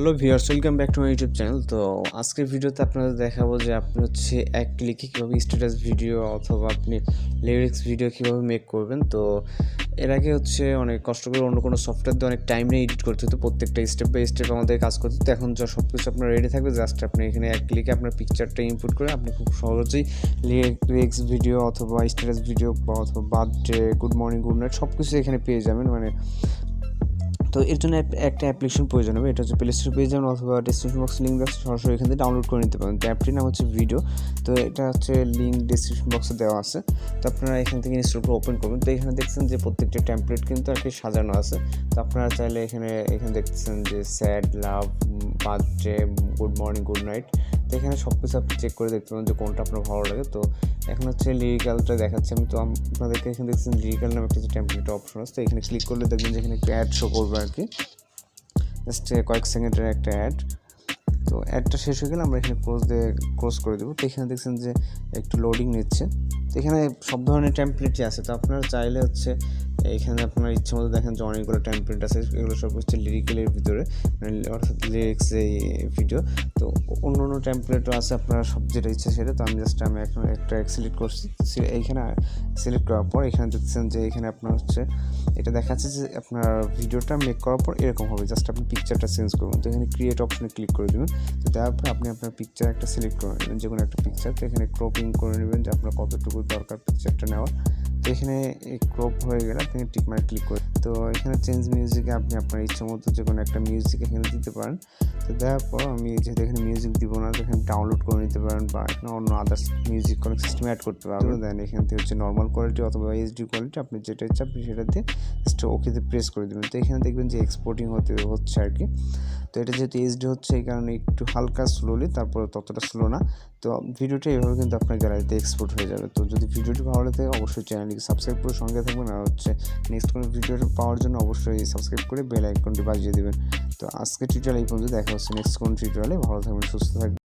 Hello viewers, welcome back to my YouTube channel. তো আজকের ভিডিওতে আপনাদের দেখাবো যে আপনি হচ্ছে এক ক্লিকে কীভাবে স্ট্যাটাস ভিডিও অথবা আপনি লিরিক্স ভিডিও কীভাবে মেক করবেন। তো এর আগে হচ্ছে অনেক কষ্ট করে অন্য কোনো সফটওয়্যার দিয়ে অনেক টাইম নিয়ে এডিট করতে হতো, প্রত্যেকটা স্টেপ বাই স্টেপ আমাদের কাজ করতে হতো। এখন যা সব কিছু আপনার রেডি থাকবে, জাস্ট আপনি এখানে এক ক্লিকে আপনার পিকচারটা ইনপুট করে আপনি খুব সহজেই লিরিক্স ভিডিও অথবা স্ট্যাটাস ভিডিও বা অথবা birthday, good morning, good night সব কিছু এখানে পেয়ে যাবেন। তো এর জন্য একটা অ্যাপ্লিকেশন প্রয়োজন হবে। এটা হচ্ছে প্লে স্টোরে পেয়ে যাবেন অথবা ডেসক্রিপশন বক্সে লিঙ্ক আছে, সরাসরি এখান থেকে ডাউনলোড করে নিতে পারেন। তো অ্যাপটির নাম হচ্ছে ভিডিও। তো এটা হচ্ছে লিঙ্ক ডেসক্রিপশন বক্সে দেওয়া আছে। তো আপনারা এখান থেকে ইনস্টল করে ওপেন করবেন। তো এখানে দেখছেন যে প্রত্যেকটা টেমপ্লেট কিন্তু আর কি সাজানো আছে। তো আপনারা চাইলে এখানে দেখতেছেন যে sad, love, birthday, good morning, good night. তো এখানে সব কিছু আপনি চেক করে দেখতে পাবেন যে কোনটা আপনার ভালো লাগে। তো এখন হচ্ছে লিরিক্যালটা দেখাচ্ছি আমি। তো আপনাদেরকে এখানে দেখছেন লিরিক্যাল নামে একটা টেমপ্লেট অপশন আছে। তো এখানে ক্লিক করলে দেখবেন যে এখানে একটা অ্যাড শো করবে আর কি, জাস্ট কয়েক সেকেন্ডের একটা অ্যাড। তো অ্যাডটা শেষ হয়ে গেলে আমরা এখানে ক্লোজ করে দেবো। তো এখানে দেখছেন যে একটু লোডিং নিচ্ছে। তো এখানে সব ধরনের টেমপ্লেটই আছে। তো আপনারা চাইলে হচ্ছে এখানে আপনার ইচ্ছে মতো দেখেন যে অনেকগুলো টেমপ্লেট আছে, এগুলো সব হচ্ছে লিরিক্যালের ভিতরে, অর্থাৎ লিরিক্স এই ভিডিও। তো অন্য অন্য টেমপ্লেটও আছে, আপনারা সব যেটা ইচ্ছে সেটা। তো আমি এখন একটা সিলেক্ট করছি। এইখানে সিলেক্ট করার পর এখানে দেখছেন যে এখানে আপনার হচ্ছে এটা দেখাচ্ছে যে আপনার ভিডিওটা মেক করার পর এরকম হবে। জাস্ট আপনি পিকচারটা চেঞ্জ করবেন। তো এখানে ক্রিয়েট অপশনে ক্লিক করে দেবেন। তো তারপর আপনি আপনার পিকচার একটা সিলেক্ট করে নেবেন, যে কোনো একটা পিকচার। তো এখানে ক্রপিং করে নেবেন যে আপনার কতটুকু দরকার পিকচারটা নেওয়ার। তো এখানে ক্রপ হয়ে গেলে আপনি টিক মার্ক ক্লিক করে, তো এখানে চেঞ্জ মিউজিকে আপনি আপনার ইচ্ছা মতো যে কোনো একটা মিউজিক এখানে দিতে পারেন। তো দেওয়ার পর আমি যেহেতু এখানে মিউজিক দিব না, তো এখানে ডাউনলোড করে নিতে পারেন বা এখানে অন্য আদার্স মিউজিক কোনো সিস্টেমে অ্যাড করতে পারবেন। দেন এখান থেকে হচ্ছে নর্মাল কোয়ালিটি অথবা এইচডি কোয়ালিটি আপনি যেটা ইচ্ছা আপনি সেটা দিয়ে জাস্ট ওকেতে প্রেস করে দেবেন। তো এখানে দেখবেন যে এক্সপোর্টিং হচ্ছে আর কি। তো এটা যেহেতু এইচডি হচ্ছে এই কারণে একটু হালকা স্লোলি, তারপরে ততটা স্লো না। তো ভিডিওটা এইভাবে কিন্তু আপনার গ্যালারিতে এক্সপোর্ট হয়ে যাবে। তো যদি ভিডিওটি ভালো লাগে অবশ্যই চ্যানেলটিকে সাবস্ক্রাইব করে সঙ্গে থাকবেন। আর হচ্ছে নেক্সট কোনো ভিডিওটা পাওয়ার জন্য অবশ্যই সাবস্ক্রাইব করে বেল আইকনটি বাজিয়ে দেবেন। তো আজকে টিউটোরিয়াল এই পর্যন্ত, দেখা হচ্ছে নেক্সট কোনো টিউটোরিয়ালে। ভালো থাকবেন, সুস্থ থাকবেন।